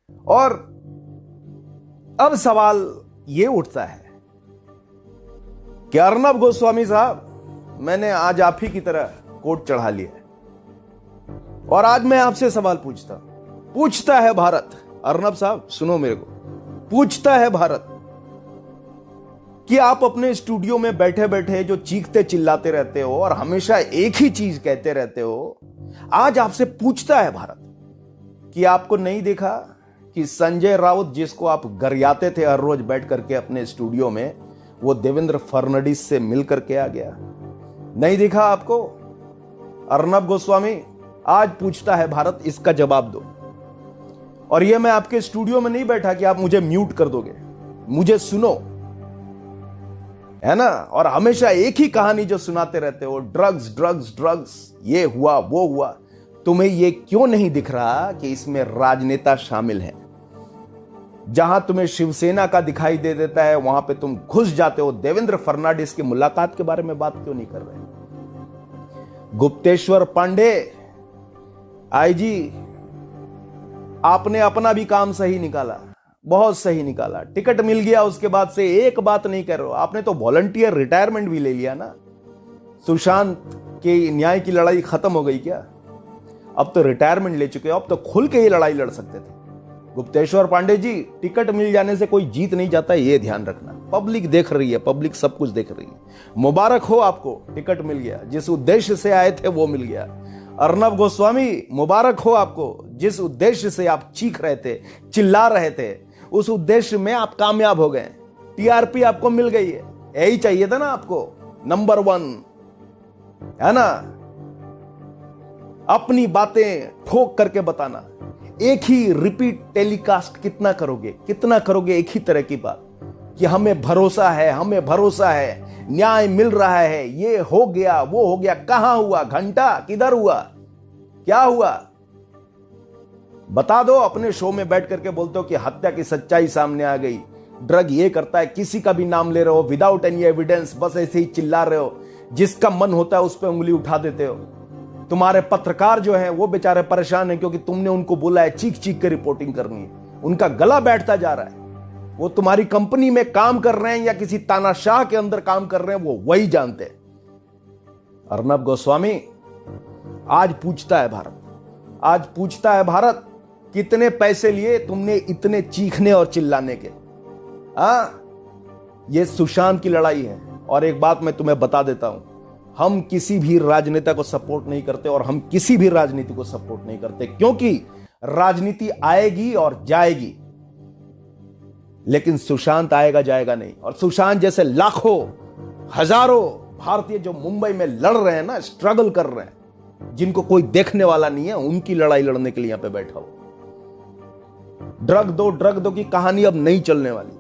और अब सवाल यह उठता है कि अर्नब गोस्वामी साहब, मैंने आज आप ही की तरह कोट चढ़ा लिया है और आज मैं आपसे सवाल पूछता है भारत। अर्नब साहब सुनो मेरे को, पूछता है भारत कि आप अपने स्टूडियो में बैठे बैठे जो चीखते चिल्लाते रहते हो और हमेशा एक ही चीज कहते रहते हो, आज आपसे पूछता है भारत कि आपको नहीं देखा कि संजय राउत, जिसको आप गरियाते थे हर रोज बैठ करके अपने स्टूडियो में, वो देवेंद्र फडणवीस से मिल करके आ गया? नहीं दिखा आपको? अर्नब गोस्वामी, आज पूछता है भारत, इसका जवाब दो। और ये मैं आपके स्टूडियो में नहीं बैठा कि आप मुझे म्यूट कर दोगे, मुझे सुनो, है ना? और हमेशा एक ही कहानी जो सुनाते रहते हो, ड्रग्स ड्रग्स ड्रग्स, ये हुआ वो हुआ। तुम्हें ये क्यों नहीं दिख रहा कि इसमें राजनेता शामिल हैं? जहां तुम्हें शिवसेना का दिखाई दे देता है वहां पे तुम घुस जाते हो। देवेंद्र फडणवीस की मुलाकात के बारे में बात क्यों नहीं कर रहे? गुप्तेश्वर पांडे आईजी, आपने अपना भी काम सही निकाला, बहुत सही निकाला। टिकट मिल गया, उसके बाद से एक बात नहीं कर रहे हो। आपने तो वॉलंटियर रिटायरमेंट भी ले लिया ना। सुशांत के न्याय की लड़ाई खत्म हो गई क्या? अब तो रिटायरमेंट ले चुके हो, अब तो खुल के ही लड़ाई लड़ सकते थे। गुप्तेश्वर पांडे जी, टिकट मिल जाने से कोई जीत नहीं जाता, ये ध्यान रखना। पब्लिक देख रही है, पब्लिक सब कुछ देख रही है। मुबारक हो आपको, टिकट मिल गया, जिस उद्देश्य से आए थे वो मिल गया। अर्नब गोस्वामी, मुबारक हो आपको, जिस उद्देश्य से आप चीख रहे थे, चिल्ला रहे थे, उस उद्देश्य में आप कामयाब हो गए। टीआरपी आपको मिल गई है, यही चाहिए था ना आपको, नंबर 1, है ना? अपनी बातें ठोक करके बताना। एक ही रिपीट टेलीकास्ट कितना करोगे एक ही तरह की बात कि हमें भरोसा है, हमें भरोसा है, न्याय मिल रहा है, ये हो गया वो हो गया। कहां हुआ? घंटा किधर हुआ? क्या हुआ? बता दो। अपने शो में बैठ करके बोलते हो कि हत्या की सच्चाई सामने आ गई, ड्रग ये करता है, किसी का भी नाम ले रहे हो विदाउट एनी एविडेंस, बस ऐसे ही चिल्ला रहे हो, जिसका मन होता है उस पर उंगली उठा देते हो। तुम्हारे पत्रकार जो हैं वो बेचारे परेशान हैं क्योंकि तुमने उनको बोला है चीख चीख के रिपोर्टिंग करनी है। उनका गला बैठता जा रहा है। वो तुम्हारी कंपनी में काम कर रहे हैं या किसी तानाशाह के अंदर काम कर रहे हैं, वो वही जानते हैं। अर्नब गोस्वामी, आज पूछता है भारत, कितने पैसे लिए तुमने इतने चीखने और चिल्लाने के? ये सुशांत की लड़ाई है। और एक बात मैं तुम्हें बता देता हूं, हम किसी भी राजनेता को सपोर्ट नहीं करते और हम किसी भी राजनीति को सपोर्ट नहीं करते, क्योंकि राजनीति आएगी और जाएगी, लेकिन सुशांत आएगा जाएगा नहीं। और सुशांत जैसे लाखों हजारों भारतीय जो मुंबई में लड़ रहे हैं ना, स्ट्रगल कर रहे हैं, जिनको कोई देखने वाला नहीं है, उनकी लड़ाई लड़ने के लिए यहां पे बैठा हो। ड्रग दो की कहानी अब नहीं चलने वाली।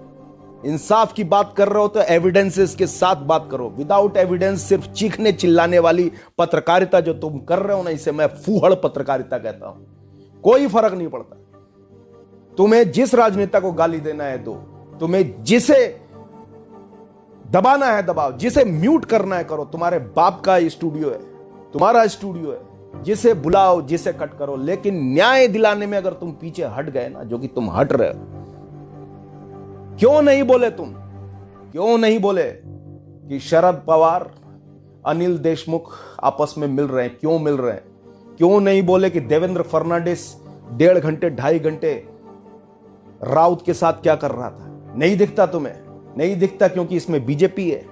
इंसाफ की बात कर रहे हो तो एविडेंसेस के साथ बात करो। विदाउट एविडेंस सिर्फ चीखने चिल्लाने वाली पत्रकारिता जो तुम कर रहे हो ना, इसे मैं फूहड़ पत्रकारिता कहता हूं। कोई फर्क नहीं पड़ता। तुम्हें जिस राजनेता को गाली देना है दो, तुम्हें जिसे दबाना है दबाओ, जिसे म्यूट करना है करो। तुम्हारे बाप का स्टूडियो है, तुम्हारा स्टूडियो है, जिसे बुलाओ, जिसे कट करो। लेकिन न्याय दिलाने में अगर तुम पीछे हट गए ना, जो कि तुम हट रहे हो, क्यों नहीं बोले कि शरद पवार, अनिल देशमुख आपस में मिल रहे हैं? क्यों मिल रहे हैं? क्यों नहीं बोले कि देवेंद्र फडणवीस 1.5 घंटे 2.5 घंटे राउत के साथ क्या कर रहा था? नहीं दिखता तुम्हें? नहीं दिखता क्योंकि इसमें बीजेपी है।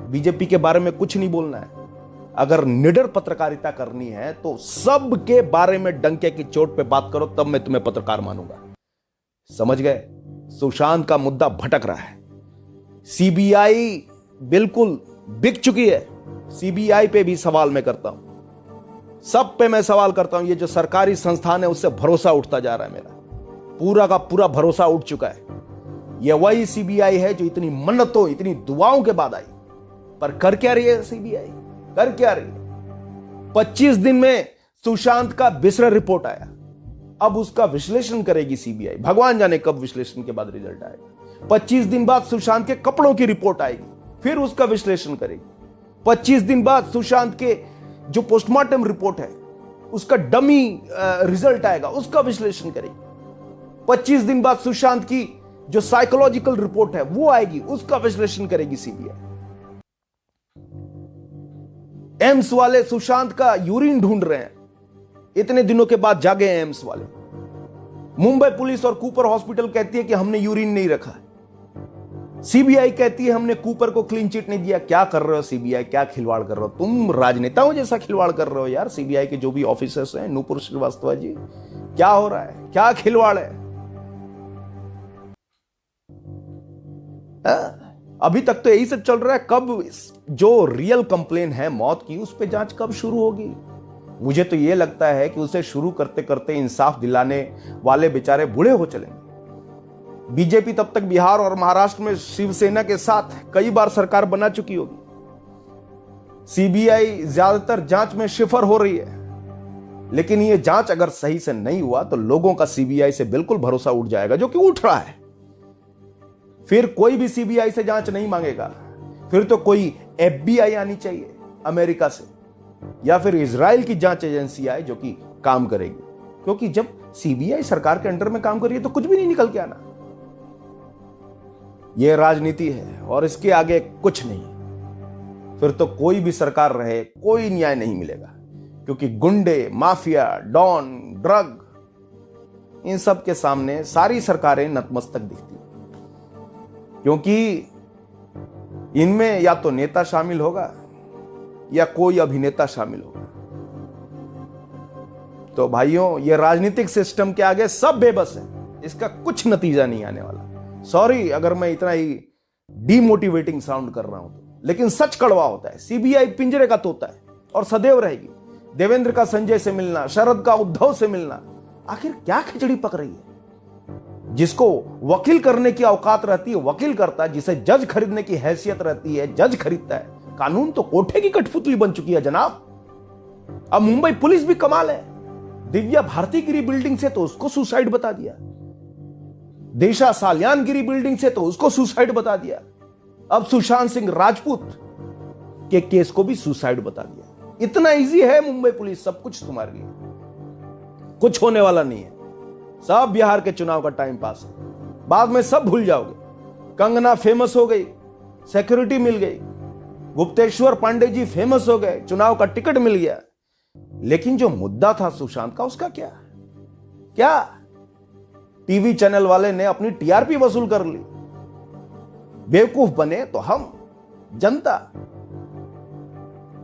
बीजेपी के बारे में कुछ नहीं बोलना है। अगर निडर पत्रकारिता करनी है तो सबके बारे में डंके की चोट पे बात करो, तब मैं तुम्हें पत्रकार मानूंगा। समझ गए? सुशांत का मुद्दा भटक रहा है। सीबीआई बिल्कुल बिक चुकी है। सीबीआई पे भी सवाल मैं करता हूं, सब पे मैं सवाल करता हूं। ये जो सरकारी संस्थान है उससे भरोसा उठता जा रहा है। मेरा पूरा का पूरा भरोसा उठ चुका है। ये वही सीबीआई है जो इतनी मन्नतों, इतनी दुआओं के बाद आई, पर कर क्या रही है सीबीआई? कर क्या रही है? 25 दिन में सुशांत का बिसरा रिपोर्ट आया, अब उसका विश्लेषण करेगी सीबीआई। भगवान जाने कब विश्लेषण के बाद रिजल्ट आएगा। 25 दिन बाद सुशांत के कपड़ों की रिपोर्ट आएगी, फिर उसका विश्लेषण करेगी। 25 दिन बाद सुशांत के जो पोस्टमार्टम रिपोर्ट है उसका डमी रिजल्ट आएगा, उसका विश्लेषण करेगी। 25 दिन बाद सुशांत की जो साइकोलॉजिकल रिपोर्ट है वो आएगी, उसका विश्लेषण करेगी सीबीआई। एम्स वाले सुशांत का यूरिन ढूंढ रहे हैं, इतने दिनों के बाद जागे एम्स वाले। मुंबई पुलिस और कूपर हॉस्पिटल कहती है कि हमने यूरिन नहीं रखा। सीबीआई कहती है हमने कूपर को क्लीन चिट नहीं दिया। क्या कर रहे हो सीबीआई, क्या खिलवाड़ कर रहे हो तुम? राजनेताओं जैसा खिलवाड़ कर रहे हो यार। सीबीआई के जो भी ऑफिसर्स हैं, नूपुर श्रीवास्तव जी, क्या हो रहा है, क्या खिलवाड़ है? अभी तक तो यही सब चल रहा है। कब जो रियल कंप्लेन है मौत की, उस पर जांच कब शुरू होगी? मुझे तो यह लगता है कि उसे शुरू करते करते इंसाफ दिलाने वाले बेचारे बूढ़े हो चलेंगे। बीजेपी तब तक बिहार और महाराष्ट्र में शिवसेना के साथ कई बार सरकार बना चुकी होगी। सीबीआई ज्यादातर जांच में शिफर हो रही है, लेकिन यह जांच अगर सही से नहीं हुआ तो लोगों का सीबीआई से बिल्कुल भरोसा उठ जाएगा, जो कि उठ रहा है। फिर कोई भी सीबीआई से जांच नहीं मांगेगा। फिर तो कोई एफबीआई आनी चाहिए अमेरिका से, या फिर इजराइल की जांच एजेंसी आए जो कि काम करेगी। क्योंकि जब सीबीआई सरकार के अंडर में काम कर रही है तो कुछ भी नहीं निकल के आना। यह राजनीति है और इसके आगे कुछ नहीं। फिर तो कोई भी सरकार रहे, कोई न्याय नहीं मिलेगा, क्योंकि गुंडे, माफिया, डॉन, ड्रग, इन सब के सामने सारी सरकारें नतमस्तक दिखती, क्योंकि इनमें या तो नेता शामिल होगा या कोई अभिनेता शामिल होगा। तो भाइयों, ये राजनीतिक सिस्टम के आगे सब बेबस है। इसका कुछ नतीजा नहीं आने वाला। सॉरी अगर मैं इतना ही डीमोटिवेटिंग साउंड कर रहा हूं तो, लेकिन सच कड़वा होता है। सीबीआई पिंजरे का तोता है और सदैव रहेगी। देवेंद्र का संजय से मिलना, शरद का उद्धव से मिलना, आखिर क्या खिचड़ी पक रही है? जिसको वकील करने की औकात रहती है वकील करता है, जिसे जज खरीदने की हैसियत रहती है जज खरीदता है। कानून तो कोठे की कठपुतली बन चुकी है जनाब। अब मुंबई पुलिस भी कमाल है। दिव्या भारती गिरी बिल्डिंग से तो उसको सुसाइड बता दिया, दिशा सालियान गिरी बिल्डिंग से तो उसको सुसाइड बता दिया, अब सुशांत सिंह राजपूत के केस को भी सुसाइड बता दिया। इतना इजी है मुंबई पुलिस, सब कुछ तुम्हारे लिए। कुछ होने वाला नहीं है, सब बिहार के चुनाव का टाइम पास है, बाद में सब भूल जाओगे। कंगना फेमस हो गई, सिक्योरिटी मिल गई, गुप्तेश्वर पांडे जी फेमस हो गए, चुनाव का टिकट मिल गया, लेकिन जो मुद्दा था सुशांत का, उसका क्या? क्या टीवी चैनल वाले ने अपनी टीआरपी वसूल कर ली। बेवकूफ बने तो हम जनता।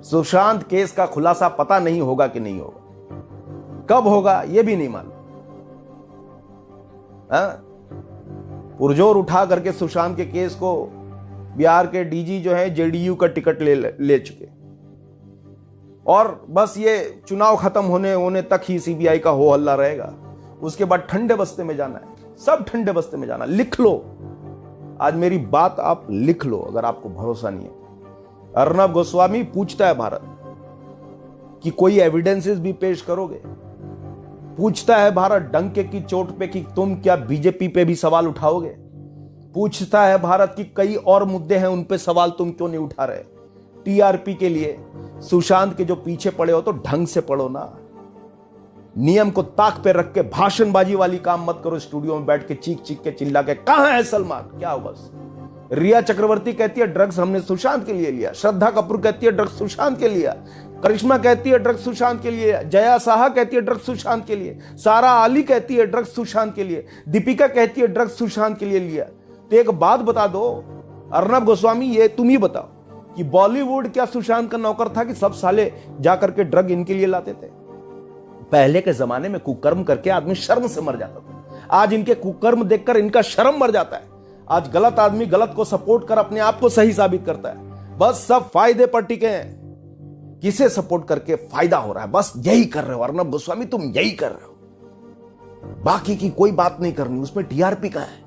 सुशांत केस का खुलासा पता नहीं होगा कि नहीं होगा, कब होगा यह भी नहीं मालूम। पुरजोर उठा करके सुशांत के केस को बिहार के डीजी जो है जेडीयू का टिकट ले चुके, और बस ये चुनाव खत्म होने तक ही सीबीआई का हो हल्ला रहेगा। उसके बाद ठंडे बस्ते में जाना है, सब ठंडे बस्ते में जाना। लिख लो, आज मेरी बात आप लिख लो अगर आपको भरोसा नहीं है। अर्नब गोस्वामी पूछता है भारत कि कोई एविडेंसेस भी पेश करोगे? पूछता है भारत डंके की चोट पे कि तुम क्या बीजेपी पे भी सवाल उठाओगे? पूछता है भारत कि कई और मुद्दे हैं उन पे सवाल तुम क्यों नहीं उठा रहे? टीआरपी के लिए सुशांत के जो पीछे पड़े हो तो ढंग से पढ़ो ना। नियम को ताक पे रख के भाषणबाजी वाली काम मत करो। स्टूडियो में बैठ के चीख के चिल्ला के कहां है सलमान, क्या होगा? रिया चक्रवर्ती कहती है ड्रग्स हमने सुशांत के लिए लिया, श्रद्धा कपूर कहती है ड्रग्स सुशांत के लिया, करिश्मा कहती है ड्रग्स सुशांत के लिए, जया साहा कहती है ड्रग्स सुशांत के लिए, सारा आली कहती है ड्रग्स सुशांत के लिए, दीपिका कहती है ड्रग्स सुशांत के लिए लिया। तो एक बात बता दो अर्नब गोस्वामी, ये तुम ही बताओ कि बॉलीवुड क्या सुशांत का नौकर था कि सब साले जाकर के ड्रग इनके लिए लाते थे? पहले के जमाने में कुकर्म करके आदमी शर्म से मर जाता था, आज इनके कुकर्म देखकर इनका शर्म मर जाता है। आज गलत आदमी गलत को सपोर्ट कर अपने आप को सही साबित करता है। बस सब फायदे पर टिके हैं, किसे सपोर्ट करके फायदा हो रहा है, बस यही कर रहे हो। अर्नब गोस्वामी तुम यही कर रहे हो, बाकी की कोई बात नहीं करनी, उसमें टीआरपी का है।